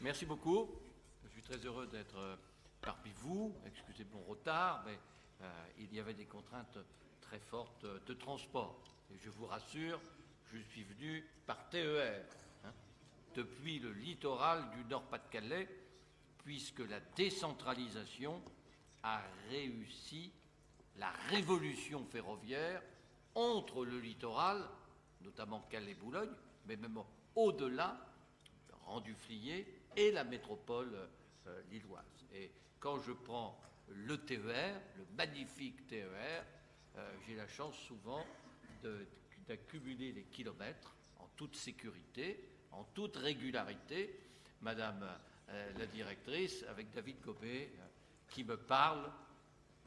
Merci beaucoup. Je suis très heureux d'être parmi vous. Excusez mon retard, mais il y avait des contraintes très fortes de transport. Et je vous rassure, je suis venu par TER, hein, depuis le littoral du Nord-Pas-de-Calais, puisque la décentralisation a réussi la révolution ferroviaire entre le littoral, notamment Calais-Boulogne, mais même au-delà, Rang-du-Fliers, et la métropole lilloise. Et quand je prends le TER, le magnifique TER, j'ai la chance souvent d'accumuler les kilomètres en toute sécurité, en toute régularité. Madame la directrice, avec David Gobet, qui me parle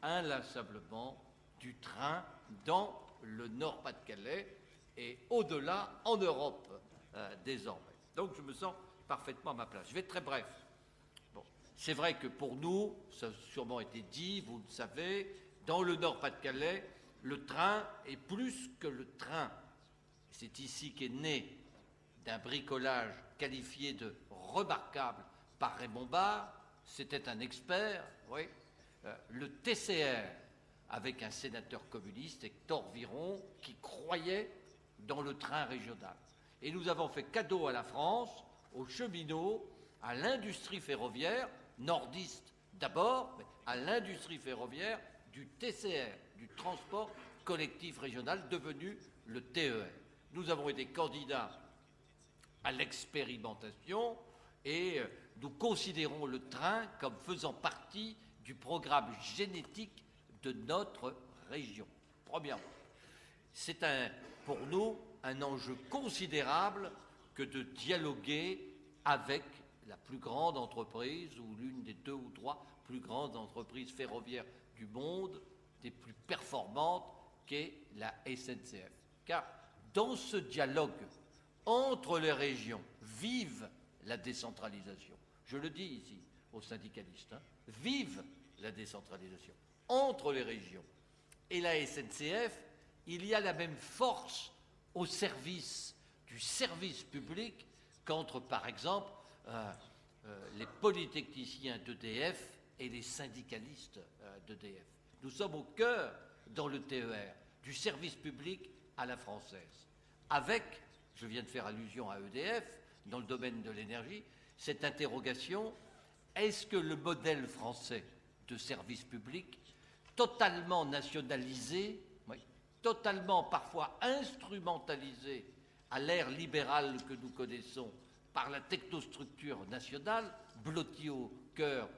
inlassablement du train dans le Nord-Pas-de-Calais et au-delà en Europe désormais. Donc je me sens parfaitement à ma place. Je vais être très bref. Bon, c'est vrai que pour nous, ça a sûrement été dit, vous le savez, dans le Nord-Pas-de-Calais, le train est plus que le train. C'est ici qu'est né d'un bricolage qualifié de remarquable par Raymond Barre. C'était un expert, oui. Le TCR, avec un sénateur communiste, Hector Viron, qui croyait dans le train régional. Et nous avons fait cadeau à la France, aux cheminots, à l'industrie ferroviaire, nordiste d'abord, mais à l'industrie ferroviaire du TCR, du transport collectif régional, devenu le TER. Nous avons été candidats à l'expérimentation et nous considérons le train comme faisant partie du programme génétique de notre région. Premièrement, c'est pour nous un enjeu considérable que de dialoguer avec la plus grande entreprise ou l'une des 2 ou 3 plus grandes entreprises ferroviaires du monde, des plus performantes, qu'est la SNCF. Car dans ce dialogue entre les régions, vive la décentralisation. Je le dis ici aux syndicalistes, hein, vive la décentralisation. Entre les régions et la SNCF, il y a la même force au service du service public qu'entre, par exemple, les polytechniciens d'EDF et les syndicalistes d'EDF. Nous sommes au cœur, dans le TER, du service public à la française. Avec, je viens de faire allusion à EDF, dans le domaine de l'énergie, cette interrogation, est-ce que le modèle français de service public, totalement nationalisé, oui, totalement parfois instrumentalisé à l'ère libérale que nous connaissons par la technostructure nationale, blotti au cœur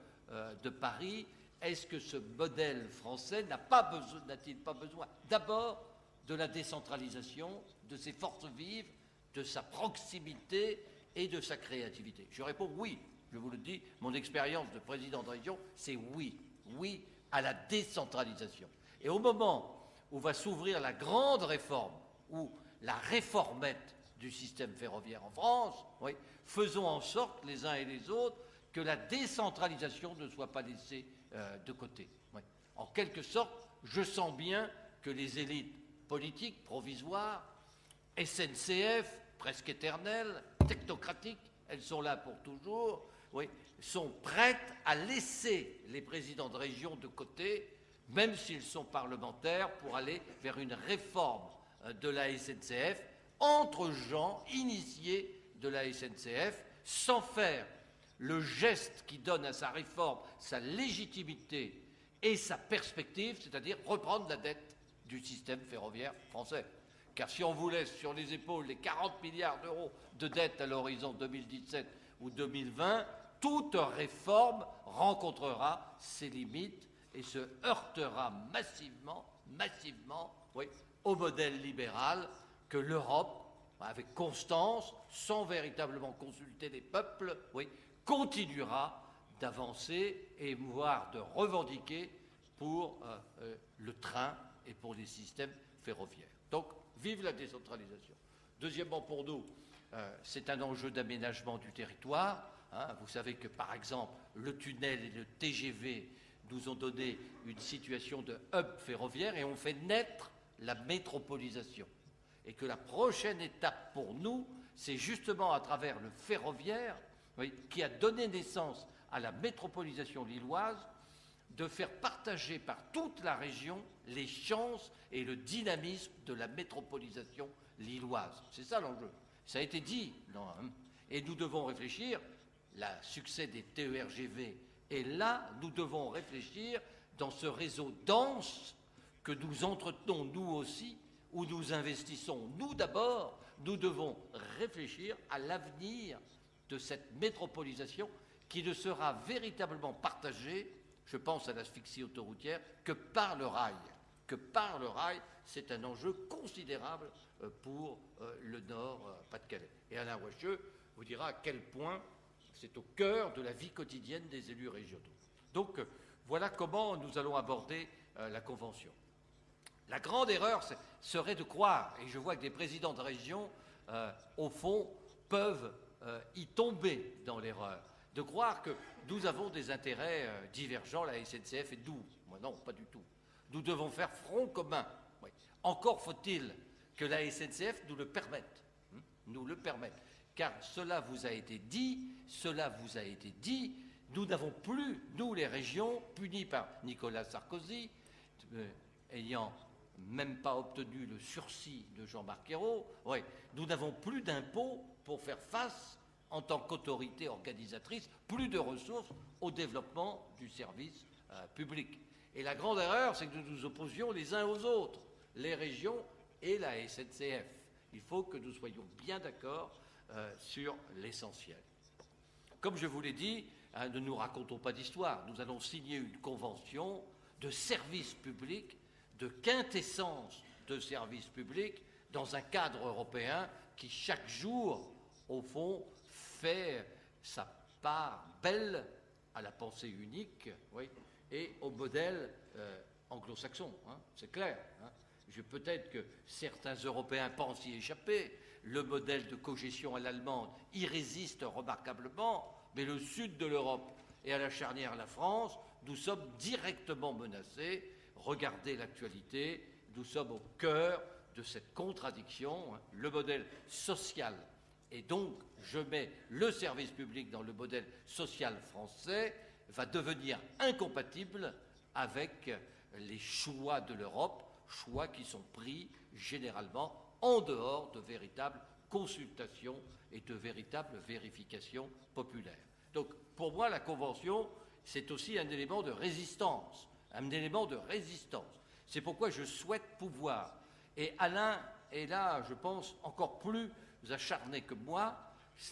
de Paris, est-ce que ce modèle français n'a-t-il pas besoin d'abord de la décentralisation, de ses forces vives, de sa proximité et de sa créativité? Je réponds oui, je vous le dis, mon expérience de président de région, c'est oui, oui à la décentralisation. Et au moment où va s'ouvrir la grande réforme, ou la réformette du système ferroviaire en France, oui, faisons en sorte, les uns et les autres, que la décentralisation ne soit pas laissée de côté. Oui. En quelque sorte, je sens bien que les élites politiques provisoires, SNCF, presque éternelles, technocratiques, elles sont là pour toujours, oui, sont prêtes à laisser les présidents de région de côté, même s'ils sont parlementaires, pour aller vers une réforme de la SNCF, entre gens initiés de la SNCF, sans faire le geste qui donne à sa réforme sa légitimité et sa perspective, c'est-à-dire reprendre la dette du système ferroviaire français. Car si on vous laisse sur les épaules les 40 milliards d'euros de dette à l'horizon 2017 ou 2020, toute réforme rencontrera ses limites et se heurtera massivement, oui, au modèle libéral que l'Europe, avec constance, sans véritablement consulter les peuples, oui, continuera d'avancer et voire de revendiquer pour le train et pour les systèmes ferroviaires. Donc, vive la décentralisation. Deuxièmement, pour nous, c'est un enjeu d'aménagement du territoire. Hein. Vous savez que, par exemple, le tunnel et le TGV nous ont donné une situation de hub ferroviaire et ont fait naître la métropolisation. Et que la prochaine étape pour nous, c'est justement à travers le ferroviaire oui, qui a donné naissance à la métropolisation lilloise, de faire partager par toute la région les chances et le dynamisme de la métropolisation lilloise. C'est ça l'enjeu. Ça a été dit. Non, hein. Et nous devons réfléchir, le succès des TER-GV, et là, nous devons réfléchir dans ce réseau dense que nous entretenons nous aussi, où nous investissons. Nous d'abord, nous devons réfléchir à l'avenir de cette métropolisation qui ne sera véritablement partagée, je pense à l'asphyxie autoroutière, que par le rail. Que par le rail, c'est un enjeu considérable pour le Nord Pas-de-Calais. Et Alain Ouacheux vous dira à quel point c'est au cœur de la vie quotidienne des élus régionaux. Donc voilà comment nous allons aborder la Convention. La grande erreur serait de croire, et je vois que des présidents de région, au fond, peuvent y tomber dans l'erreur, de croire que nous avons des intérêts divergents, la SNCF et nous. Moi, non, pas du tout. Nous devons faire front commun. Oui. Encore faut-il que la SNCF nous le permette. Nous le permette. Car cela vous a été dit, nous n'avons plus, nous les régions, punis par Nicolas Sarkozy, ayant même pas obtenu le sursis de Jean-Marc Ayrault, oui, nous n'avons plus d'impôts pour faire face, en tant qu'autorité organisatrice, plus de ressources au développement du service public. Et la grande erreur, c'est que nous nous opposions les uns aux autres, les régions et la SNCF. Il faut que nous soyons bien d'accord sur l'essentiel. Comme je vous l'ai dit, ne nous racontons pas d'histoire. Nous allons signer une convention de service public, de quintessence de service public, dans un cadre européen qui, chaque jour, au fond, fait sa part belle à la pensée unique, oui, et au modèle anglo-saxon, hein, c'est clair. Hein. Peut-être que certains Européens pensent y échapper. Le modèle de cogestion à l'allemande y résiste remarquablement, mais le sud de l'Europe et à la charnière la France, nous sommes directement menacés. Regardez l'actualité, nous sommes au cœur de cette contradiction. Hein. Le modèle social, et donc je mets le service public dans le modèle social français, va devenir incompatible avec les choix de l'Europe, choix qui sont pris généralement en dehors de véritables consultations et de véritables vérifications populaires. Donc, pour moi, la Convention, c'est aussi un élément de résistance, C'est pourquoi je souhaite pouvoir, et Alain est là, je pense, encore plus acharné que moi,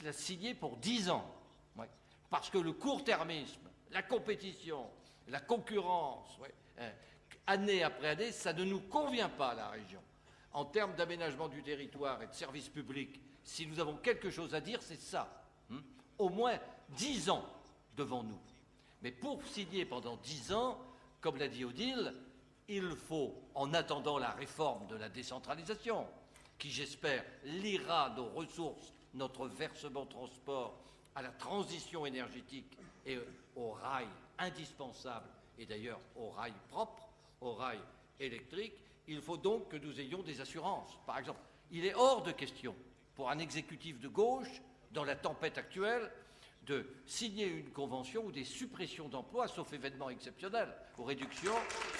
la signer pour 10 ans. Ouais. Parce que le court-termisme, la compétition, la concurrence, année après année, ça ne nous convient pas à la région. En termes d'aménagement du territoire et de services publics, si nous avons quelque chose à dire, c'est ça. Au moins 10 ans devant nous. Mais pour signer pendant 10 ans, comme l'a dit Odile, il faut, en attendant la réforme de la décentralisation, qui, j'espère, liera nos ressources, notre versement transport à la transition énergétique et au rail indispensable, et d'ailleurs au rail propre, au rail électrique, il faut donc que nous ayons des assurances. Par exemple, il est hors de question pour un exécutif de gauche, dans la tempête actuelle, de signer une convention où des suppressions d'emplois, sauf événements exceptionnels, ou réductions,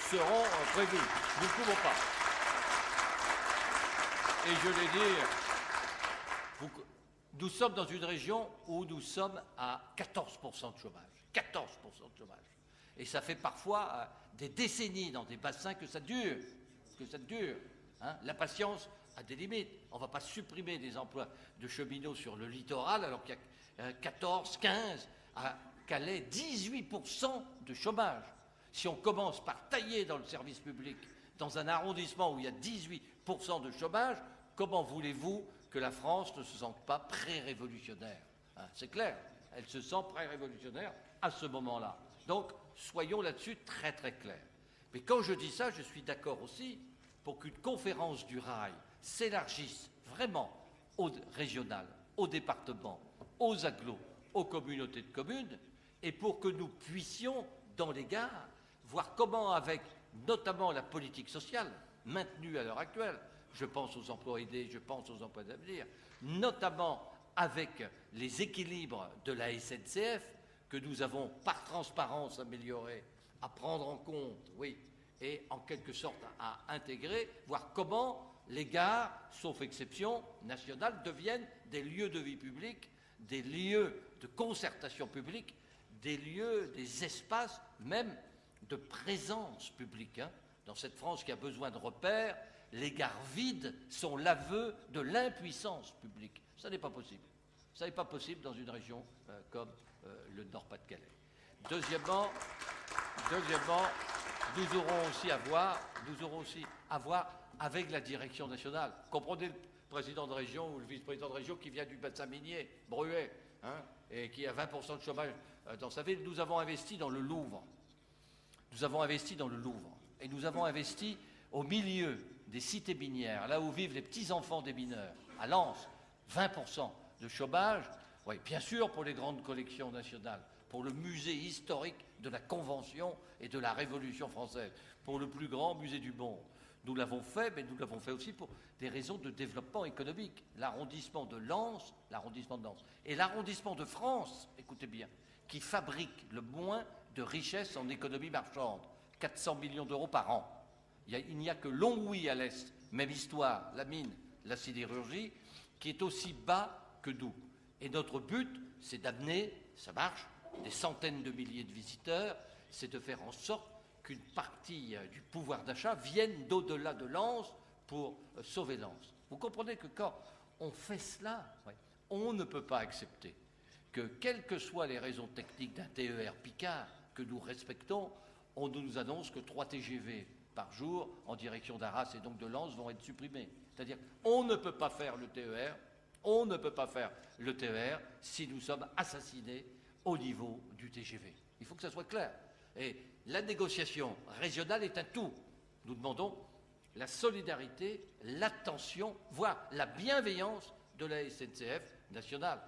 seront prévues. Nous ne pouvons pas. Et je l'ai dit, nous sommes dans une région où nous sommes à 14% de chômage. 14% de chômage. Et ça fait parfois des décennies dans des bassins que ça dure. Hein. La patience a des limites. On ne va pas supprimer des emplois de cheminots sur le littoral alors qu'il y a 14, 15, à Calais, 18% de chômage. Si on commence par tailler dans le service public, dans un arrondissement où il y a 18% de chômage, comment voulez-vous que la France ne se sente pas pré-révolutionnaire, hein? C'est clair, elle se sent pré-révolutionnaire à ce moment-là. Donc, soyons là-dessus très très clairs. Mais quand je dis ça, je suis d'accord aussi pour qu'une conférence du rail s'élargisse vraiment au régional, au département, aux agglos, aux communautés de communes, et pour que nous puissions, dans les gares, voir comment, avec notamment la politique sociale maintenue à l'heure actuelle, je pense aux emplois aidés, je pense aux emplois d'avenir, notamment avec les équilibres de la SNCF, que nous avons par transparence amélioré, à prendre en compte, oui, et en quelque sorte à intégrer, voir comment les gares, sauf exception nationale, deviennent des lieux de vie publique, des lieux de concertation publique, des lieux, des espaces même de présence publique. Dans cette France qui a besoin de repères, les gares vides sont l'aveu de l'impuissance publique. Ça n'est pas possible. Ça n'est pas possible dans une région comme le Nord-Pas-de-Calais. Deuxièmement, nous aurons aussi à voir avec la direction nationale. Comprenez le président de région ou le vice-président de région qui vient du bassin minier, Bruet, et qui a 20% de chômage dans sa ville. Nous avons investi dans le Louvre. Et nous avons investi au milieu des cités minières, là où vivent les petits-enfants des mineurs, à Lens, 20% de chômage. Oui, bien sûr pour les grandes collections nationales, pour le musée historique de la Convention et de la Révolution française, pour le plus grand musée du monde. Nous l'avons fait, mais nous l'avons fait aussi pour des raisons de développement économique. L'arrondissement de Lens et l'arrondissement de France, écoutez bien, qui fabrique le moins de richesses en économie marchande, 400 millions d'euros par an. Il n'y a que Longwy à l'est, même histoire, la mine, la sidérurgie, qui est aussi bas que nous. Et notre but, c'est d'amener, ça marche, des centaines de milliers de visiteurs, c'est de faire en sorte qu'une partie du pouvoir d'achat vienne d'au-delà de Lens pour sauver Lens. Vous comprenez que quand on fait cela, on ne peut pas accepter que, quelles que soient les raisons techniques d'un TER Picard que nous respectons, on ne nous annonce que 3 TGV par jour en direction d'Arras et donc de Lens vont être supprimés. C'est-à-dire on ne peut pas faire le TER, si nous sommes assassinés au niveau du TGV. Il faut que ça soit clair. Et la négociation régionale est un tout. Nous demandons la solidarité, l'attention, voire la bienveillance de la SNCF nationale.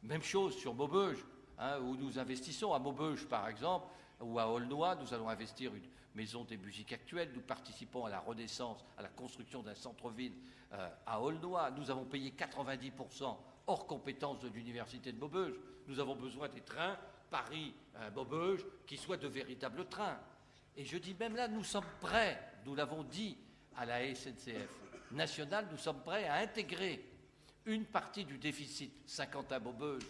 Même chose sur Maubeuge, où nous investissons. À Maubeuge, par exemple, ou à Aulnois, nous allons investir une maison des musiques actuelles. Nous participons à la renaissance, à la construction d'un centre-ville à Aulnois. Nous avons payé 90% hors compétence de l'université de Maubeuge. Nous avons besoin des trains Paris-Maubeuge qui soient de véritables trains. Et je dis même là, nous sommes prêts, nous l'avons dit à la SNCF nationale, nous sommes prêts à intégrer une partie du déficit Saint-Quentin-Maubeuge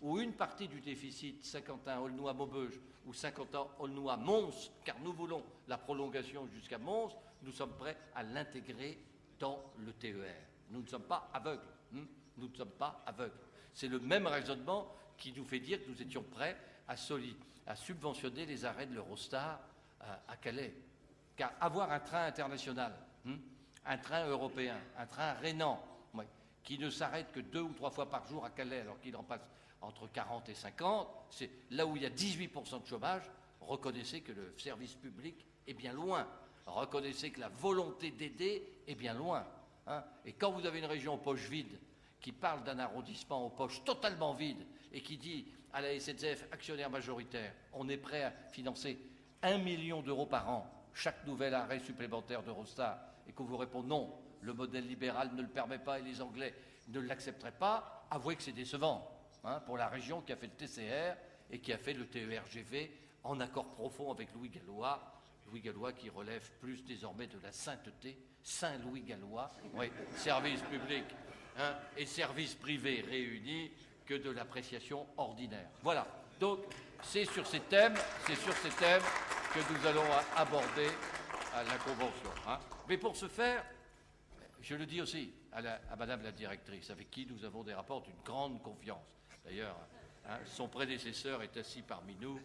ou une partie du déficit Saint-Quentin-Aulnois-Maubeuge ou Saint-Quentin-Aulnois-Mons, car nous voulons la prolongation jusqu'à Mons, nous sommes prêts à l'intégrer dans le TER. Nous ne sommes pas aveugles. Nous ne sommes pas aveugles. C'est le même raisonnement qui nous fait dire que nous étions prêts à subventionner les arrêts de l'Eurostar à Calais. Car avoir un train international, un train européen, un train rhénan, qui ne s'arrête que 2 ou 3 fois par jour à Calais, alors qu'il en passe entre 40 et 50, c'est là où il y a 18% de chômage. Reconnaissez que le service public est bien loin. Reconnaissez que la volonté d'aider est bien loin. Et quand vous avez une région aux poches vides, qui parle d'un arrondissement aux poches totalement vides, et qui dit à la SNCF, actionnaire majoritaire, on est prêt à financer 1 million d'euros par an, chaque nouvel arrêt supplémentaire d'Eurostar, et qu'on vous répond non, le modèle libéral ne le permet pas et les Anglais ne l'accepteraient pas, avouez que c'est décevant pour la région qui a fait le TCR et qui a fait le TER-GV en accord profond avec Louis Gallois qui relève plus désormais de la sainteté, Saint-Louis Gallois, service public et service privé réunis, que de l'appréciation ordinaire. Voilà, donc c'est sur ces thèmes que nous allons aborder la Convention. Mais pour ce faire, je le dis aussi à Madame la directrice, avec qui nous avons des rapports d'une grande confiance. D'ailleurs, son prédécesseur est assis parmi nous,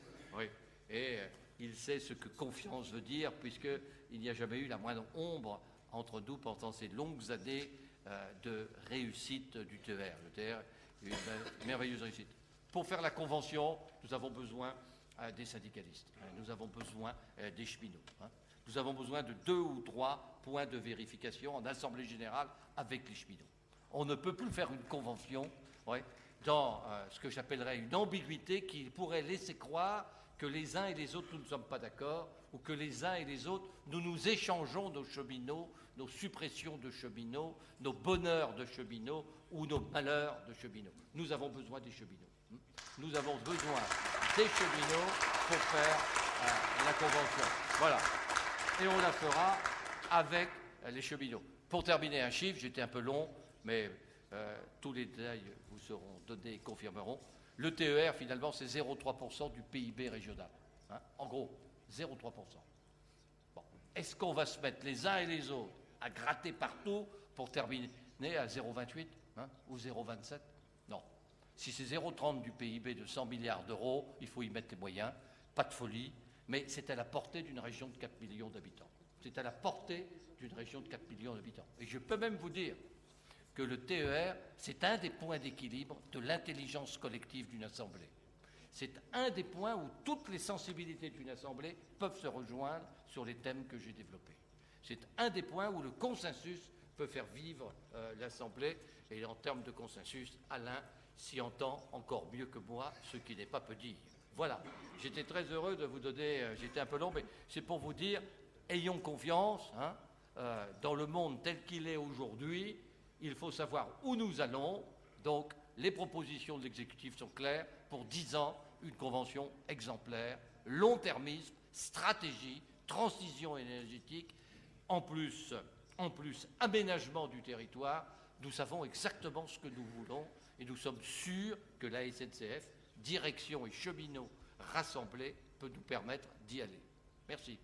et il sait ce que confiance veut dire, puisqu'il n'y a jamais eu la moindre ombre entre nous pendant ces longues années de réussite du TER. Le TER est une merveilleuse réussite. Pour faire la Convention, nous avons besoin des syndicalistes, nous avons besoin des cheminots. Nous avons besoin de 2 ou 3 points de vérification en Assemblée générale avec les cheminots. On ne peut plus faire une convention dans ce que j'appellerais une ambiguïté qui pourrait laisser croire que les uns et les autres, nous ne sommes pas d'accord, ou que les uns et les autres, nous nous échangeons nos cheminots, nos suppressions de cheminots, nos bonheurs de cheminots ou nos malheurs de cheminots. Nous avons besoin des cheminots. Nous avons besoin des cheminots pour faire la convention. Voilà. Et on la fera avec les cheminots. Pour terminer un chiffre, j'étais un peu long, mais tous les détails vous seront donnés et confirmeront. Le TER, finalement, c'est 0,3% du PIB régional. Hein, en gros, 0,3%. Bon. Est-ce qu'on va se mettre les uns et les autres à gratter partout pour terminer à 0,28 ou 0,27? Non. Si c'est 0,30 du PIB de 100 milliards d'euros, il faut y mettre les moyens. Pas de folie, mais c'est à la portée d'une région de 4 millions d'habitants. C'est à la portée d'une région de 4 millions d'habitants. Et je peux même vous dire que le TER, c'est un des points d'équilibre de l'intelligence collective d'une assemblée. C'est un des points où toutes les sensibilités d'une assemblée peuvent se rejoindre sur les thèmes que j'ai développés. C'est un des points où le consensus peut faire vivre l'assemblée. Et en termes de consensus, Alain s'y entend encore mieux que moi, ce qui n'est pas peu dire. Voilà, j'étais très heureux de vous donner, j'étais un peu long, mais c'est pour vous dire, ayons confiance, dans le monde tel qu'il est aujourd'hui. Il faut savoir où nous allons. Donc, les propositions de l'exécutif sont claires. Pour 10 ans, une convention exemplaire, long-termisme, stratégie, transition énergétique, en plus, aménagement du territoire. Nous savons exactement ce que nous voulons et nous sommes sûrs que la SNCF, direction et cheminots rassemblés, peut nous permettre d'y aller. Merci.